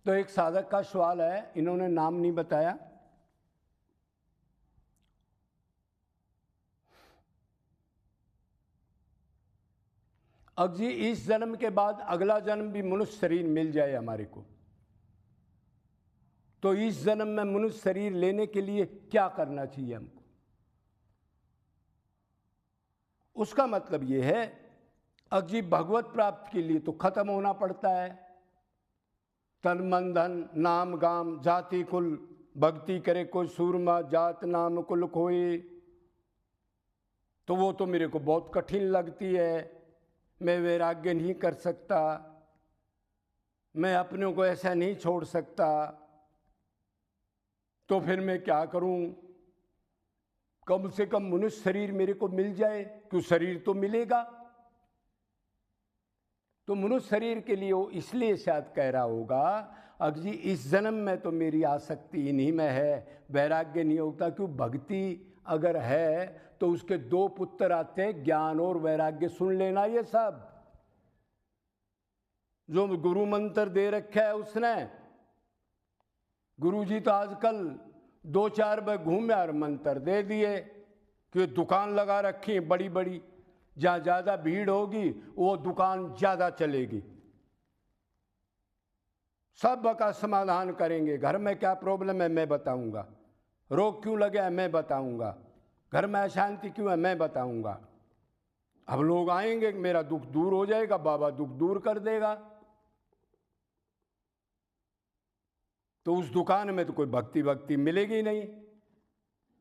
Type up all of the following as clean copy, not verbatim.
तो एक साधक का सवाल है, इन्होंने नाम नहीं बताया। अब जी इस जन्म के बाद अगला जन्म भी मनुष्य शरीर मिल जाए हमारे को, तो इस जन्म में मनुष्य शरीर लेने के लिए क्या करना चाहिए हमको? उसका मतलब ये है, अब जी भगवत प्राप्ति के लिए तो खत्म होना पड़ता है। तन मन धन नाम गाम जाति कुल, भक्ति करे कोई सूरमा, जात नाम कुल खोए। तो वो तो मेरे को बहुत कठिन लगती है, मैं वैराग्य नहीं कर सकता, मैं अपनों को ऐसा नहीं छोड़ सकता। तो फिर मैं क्या करूं? कम से कम मनुष्य शरीर मेरे को मिल जाए, क्यों शरीर तो मिलेगा। तो मनुष्य शरीर के लिए वो इसलिए शायद कह रहा होगा, अगर जी इस जन्म में तो मेरी आसक्ति इन्हीं में है, वैराग्य नहीं होता। क्यों? भक्ति अगर है तो उसके दो पुत्र आते हैं, ज्ञान और वैराग्य। सुन लेना ये सब जो गुरु मंत्र दे रखा है उसने। गुरुजी तो आजकल 2-4 बार घूमे और मंत्र दे दिए कि दुकान लगा रखी है बड़ी बड़ी, जहाँ ज़्यादा भीड़ होगी वो दुकान ज़्यादा चलेगी, सब का समाधान करेंगे। घर में क्या प्रॉब्लम है मैं बताऊंगा, रोग क्यों लगे है मैं बताऊंगा, घर में अशांति क्यों है मैं बताऊंगा। अब लोग आएंगे, मेरा दुख दूर हो जाएगा, बाबा दुख दूर कर देगा। तो उस दुकान में तो कोई भक्ति मिलेगी नहीं।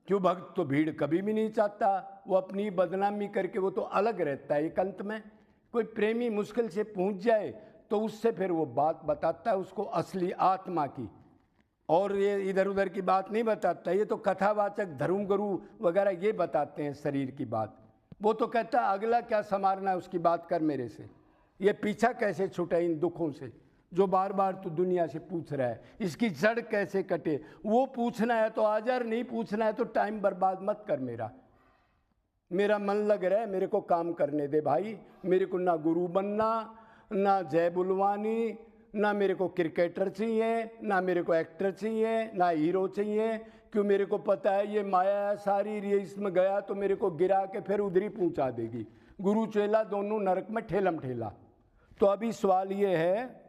क्यों? भक्त तो भीड़ कभी भी नहीं चाहता, वो अपनी बदनामी करके वो तो अलग रहता है एकांत में। कोई प्रेमी मुश्किल से पहुंच जाए तो उससे फिर वो बात बताता है उसको असली आत्मा की, और ये इधर उधर की बात नहीं बताता। ये तो कथावाचक धर्म गुरु वगैरह ये बताते हैं शरीर की बात। वो तो कहता है अगला क्या संवारना है उसकी बात कर मेरे से, ये पीछा कैसे छूटे इन दुखों से जो बार बार तो दुनिया से पूछ रहा है, इसकी जड़ कैसे कटे वो पूछना है। तो आजार नहीं पूछना है तो टाइम बर्बाद मत कर मेरा मन लग रहा है, मेरे को काम करने दे भाई। मेरे को ना गुरु बनना, ना जय बुलवानी, ना मेरे को क्रिकेटर चाहिए, ना मेरे को एक्टर चाहिए, ना हीरो चाहिए। क्यों? मेरे को पता है ये माया सारी, ये इसमें गया तो मेरे को गिरा के फिर उधर ही पहुँचा देगी। गुरु चेला दोनों नरक में ठेलम ठेला। तो अभी सवाल ये है,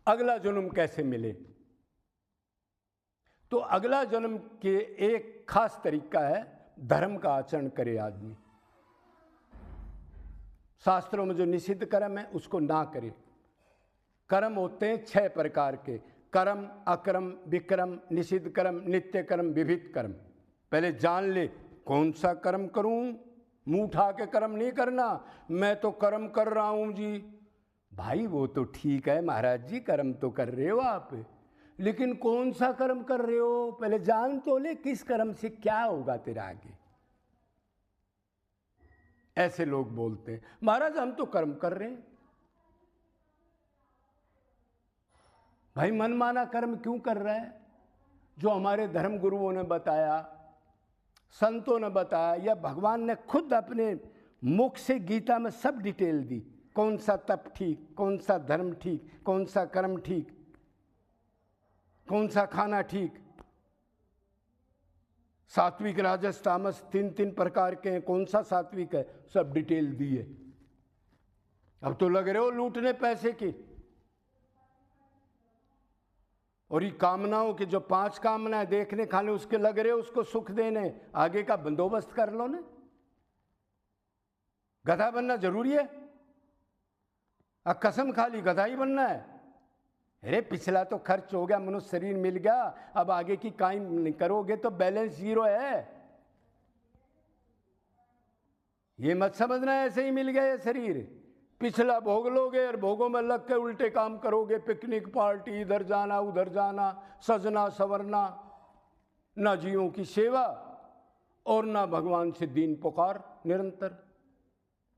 अगला जन्म कैसे मिले? तो अगला जन्म के एक खास तरीका है, धर्म का आचरण करे आदमी। शास्त्रों में जो निषिद्ध कर्म है उसको ना करे। कर्म होते हैं 6 प्रकार के, कर्म, अकर्म, विक्रम, निषिद्ध कर्म, नित्य कर्म, विभिन्न कर्म। पहले जान ले कौन सा कर्म करूं। मुंह उठा के कर्म नहीं करना, मैं तो कर्म कर रहा हूं जी। भाई वो तो ठीक है महाराज जी, कर्म तो कर रहे हो आप, लेकिन कौन सा कर्म कर रहे हो? पहले जान तो ले किस कर्म से क्या होगा तेरा आगे। ऐसे लोग बोलते हैं महाराज हम तो कर्म कर रहे हैं। भाई मनमाना कर्म क्यों कर रहा है? जो हमारे धर्म गुरुओं ने बताया, संतों ने बताया, या भगवान ने खुद अपने मुख से गीता में सब डिटेल दी, कौन सा तप ठीक, कौन सा धर्म ठीक, कौन सा कर्म ठीक, कौन सा खाना ठीक। सात्विक राजस तामस 3 प्रकार के हैं, कौन सा सात्विक है, सब डिटेल दी है। अब तो लग रहे हो लूटने पैसे की। और ये कामनाओं के जो 5 कामनाएं देखने खाने उसके लग रहे हो उसको सुख देने, आगे का बंदोबस्त कर लो ना। गधा बनना जरूरी है? कसम खाली गधा ही बनना है? अरे पिछला तो खर्च हो गया, मनुष्य शरीर मिल गया, अब आगे की काम करोगे तो बैलेंस 0 है। ये मत समझना ऐसे ही मिल गया ये शरीर। पिछला भोग लोगे और भोगों में लग के उल्टे काम करोगे, पिकनिक पार्टी, इधर जाना उधर जाना, सजना सवरना, ना जीवों की सेवा और ना भगवान से दीन पुकार निरंतर।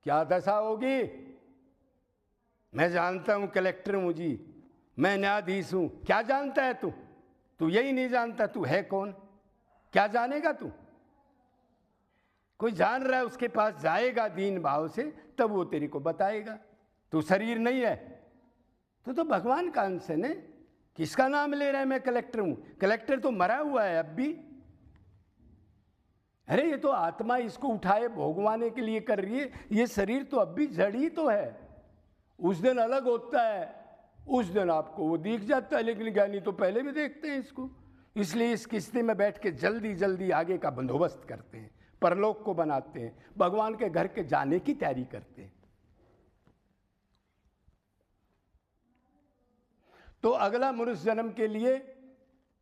क्या दशा होगी? मैं जानता हूं कलेक्टर हूं जी, मैं न्यायाधीश हूं। क्या जानता है तू? तू यही नहीं जानता तू है कौन। क्या जानेगा तू? कोई जान रहा है उसके पास जाएगा दीन भाव से, तब वो तेरे को बताएगा। तू शरीर नहीं है, तो भगवान का अंश है ने। किसका नाम ले रहे हैं मैं कलेक्टर हूं? कलेक्टर तो मरा हुआ है अब भी। अरे ये तो आत्मा इसको उठाए भोगवाने के लिए कर रही है, ये शरीर तो अब भी जड़ ही तो है। उस दिन अलग होता है, उस दिन आपको वो दिख जाता है, लेकिन ज्ञानी तो पहले भी देखते हैं इसको। इसलिए इस किस्ती में बैठ के जल्दी जल्दी आगे का बंदोबस्त करते हैं, परलोक को बनाते हैं, भगवान के घर के जाने की तैयारी करते हैं। तो अगला मनुष्य जन्म के लिए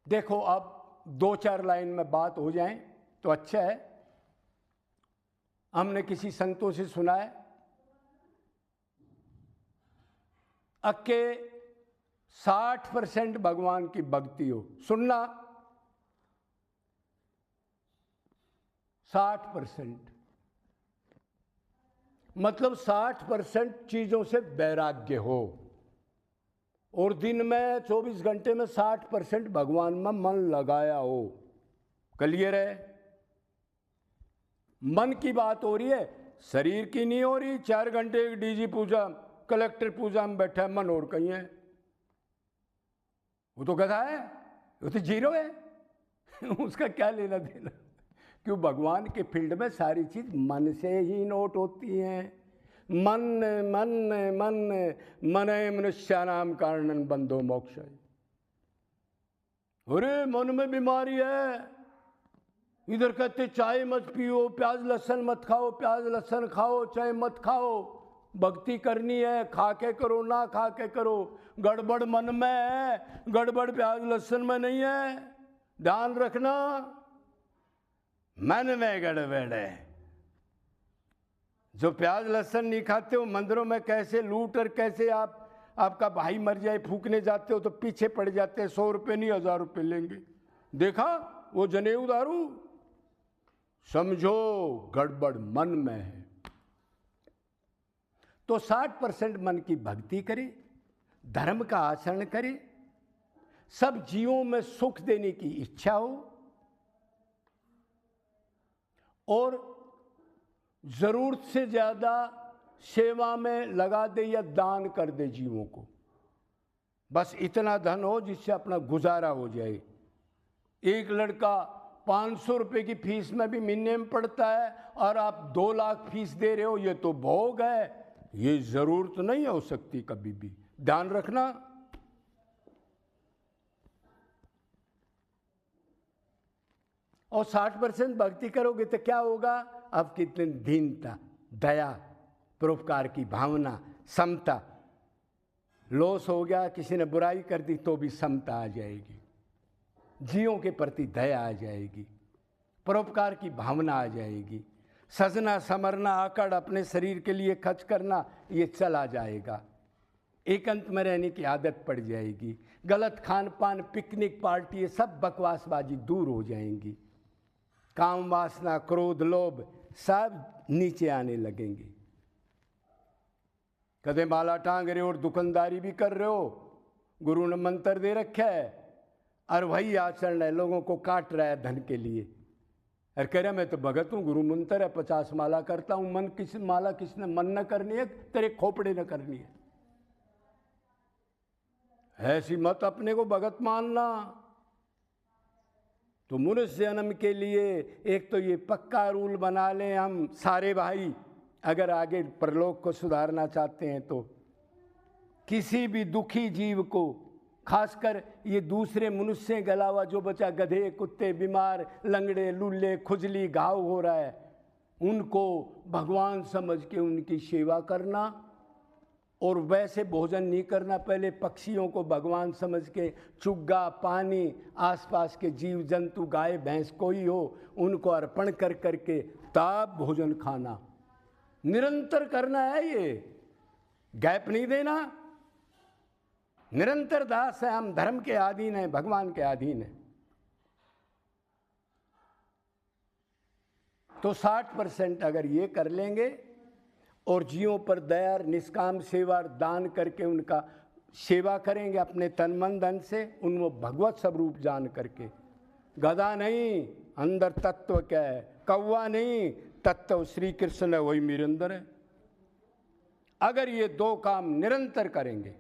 देखो, अब 2-4 लाइन में बात हो जाए तो अच्छा है। हमने किसी संतों से सुना है अक्के 60% भगवान की भक्ति हो। सुनना, 60%, मतलब 60% चीजों से वैराग्य हो, और दिन में 24 घंटे में 60% भगवान में मन लगाया हो। क्लियर है? मन की बात हो रही है, शरीर की नहीं हो रही। 4 घंटे डीजी पूजा, कलेक्टर पूजा में बैठा है, मन और कहीं है। वो तो गधा है, वो तो जीरो है। उसका क्या लेना देना? क्यों? भगवान के फील्ड में सारी चीज मन से ही नोट होती हैं। मन मन मन मने मनुष्यानाम कारणं बंधो मोक्ष। अरे मन में बीमारी है, इधर कहते चाय मत पियो, प्याज लहसुन मत खाओ, प्याज लहसुन खाओ, चाय मत खाओ। भक्ति करनी है, खा के करो ना खा के करो। गड़बड़ मन में है, गड़बड़ प्याज लहसुन में नहीं है। ध्यान रखना, मन में गड़बड़ है। जो प्याज लहसुन नहीं खाते हो, मंदिरों में कैसे लूट और कैसे आपका भाई मर जाए फूकने जाते हो तो पीछे पड़ जाते हैं। 100 रुपये नहीं 1000 रुपये लेंगे। देखा वो जनेऊ दारू? समझो गड़बड़ मन में है। तो 60% मन की भक्ति करे, धर्म का आचरण करे, सब जीवों में सुख देने की इच्छा हो, और जरूरत से ज्यादा सेवा में लगा दे या दान कर दे जीवों को। बस इतना धन हो जिससे अपना गुजारा हो जाए। एक लड़का 500 रुपये की फीस में भी महीने में पड़ता है और आप 2 लाख फीस दे रहे हो, ये तो भोग है। ये जरूरत नहीं हो सकती कभी भी। ध्यान रखना। और 60% भक्ति करोगे तो क्या होगा? अब कितनी दीनता, दया, परोपकार की भावना, समता। लॉस हो गया, किसी ने बुराई कर दी तो भी समता आ जाएगी, जीवों के प्रति दया आ जाएगी, परोपकार की भावना आ जाएगी। सजना समरना, आकड़ अपने शरीर के लिए खर्च करना, ये चला जाएगा। एकांत में रहने की आदत पड़ जाएगी। गलत खान पान, पिकनिक पार्टी, ये सब बकवासबाजी दूर हो जाएंगी। काम वासना, क्रोध, लोभ सब नीचे आने लगेंगे। कदे माला टांग रहे हो और दुकानदारी भी कर रहे हो, गुरु ने मंत्र दे रखा है, और वही आचरण है, लोगों को काट रहा है धन के लिए। और कह रहा मैं तो भगत हूँ, गुरु मंत्र है, 50 माला करता हूँ। मन किस माला किसने मन न करनी है, तेरे खोपड़े न करनी है। ऐसी मत अपने को भगत मानना। तो मनुष्य जन्म के लिए एक तो ये पक्का रूल बना लें हम सारे भाई, अगर आगे परलोक को सुधारना चाहते हैं तो किसी भी दुखी जीव को, खासकर ये दूसरे मनुष्य के अलावा जो बचा गधे, कुत्ते, बीमार, लंगड़े, लूले, खुजली, घाव हो रहा है, उनको भगवान समझ के उनकी सेवा करना। और वैसे भोजन नहीं करना, पहले पक्षियों को भगवान समझ के चुग्गा, पानी, आसपास के जीव जंतु, गाय भैंस कोई हो, उनको अर्पण कर करके तब भोजन खाना। निरंतर करना है, ये गैप नहीं देना। निरंतर दास है हम, धर्म के अधीन है, भगवान के अधीन है। तो 60% अगर ये कर लेंगे और जीवों पर दया, निष्काम सेवा, दान करके उनका सेवा करेंगे अपने तन मन धन से, उनको भगवत स्वरूप जान करके, गधा नहीं अंदर तत्व क्या है, कौवा नहीं तत्व श्री कृष्ण है, वही मेरे अंदर है। अगर ये 2 काम निरंतर करेंगे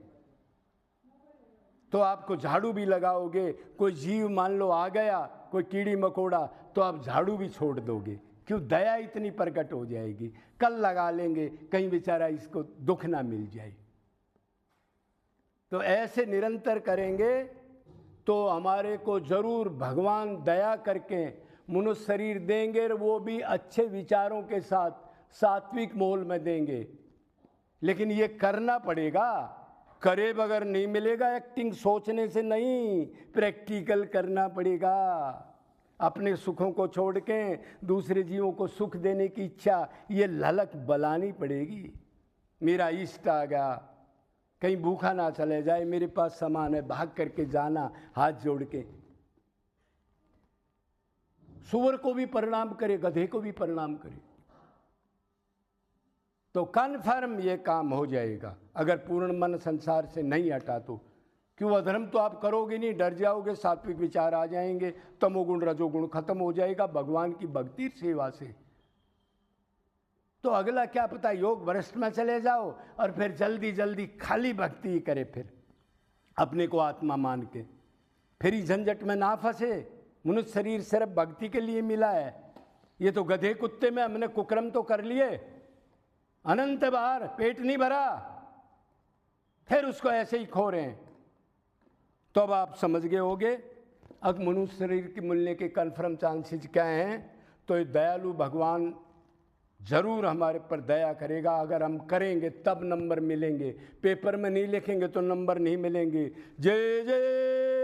तो आपको झाड़ू भी लगाओगे। कोई जीव मान लो आ गया, कोई कीड़ी मकोड़ा, तो आप झाड़ू भी छोड़ दोगे। क्यों? दया इतनी प्रकट हो जाएगी। कल लगा लेंगे, कहीं बेचारा इसको दुख ना मिल जाए। तो ऐसे निरंतर करेंगे तो हमारे को जरूर भगवान दया करके मनुष्य शरीर देंगे, और वो भी अच्छे विचारों के साथ सात्विक मोल में देंगे। लेकिन ये करना पड़ेगा, करे बगैर नहीं मिलेगा। एक्टिंग सोचने से नहीं, प्रैक्टिकल करना पड़ेगा। अपने सुखों को छोड़ के दूसरे जीवों को सुख देने की इच्छा, ये ललक बलानी पड़ेगी। मेरा इष्ट आ गया, कहीं भूखा ना चले जाए, मेरे पास सामान है, भाग करके जाना हाथ जोड़ के। सुअर को भी प्रणाम करे, गधे को भी प्रणाम करे, तो कन्फर्म ये काम हो जाएगा। अगर पूर्ण मन संसार से नहीं हटा तो। क्यों? अधर्म तो आप करोगे नहीं, डर जाओगे, सात्विक विचार आ जाएंगे, तमोगुण रजोगुण खत्म हो जाएगा भगवान की भक्ति सेवा से। तो अगला क्या पता योग भ्रष्ट में चले जाओ और फिर जल्दी जल्दी खाली भक्ति करे, फिर अपने को आत्मा मान के, फिर ही झंझट में ना फंसे। मनुष्य शरीर सिर्फ भक्ति के लिए मिला है। ये तो गधे कुत्ते में हमने कुकर्म तो कर लिए, अनंत बार पेट नहीं भरा, फिर उसको ऐसे ही खो रहे हैं। तो अब आप समझ गए होगे अब मनुष्य शरीर के मिलने के कन्फर्म चांसेस क्या हैं। तो ये दयालु भगवान जरूर हमारे पर दया करेगा। अगर हम करेंगे तब नंबर मिलेंगे, पेपर में नहीं लिखेंगे तो नंबर नहीं मिलेंगे। जय जय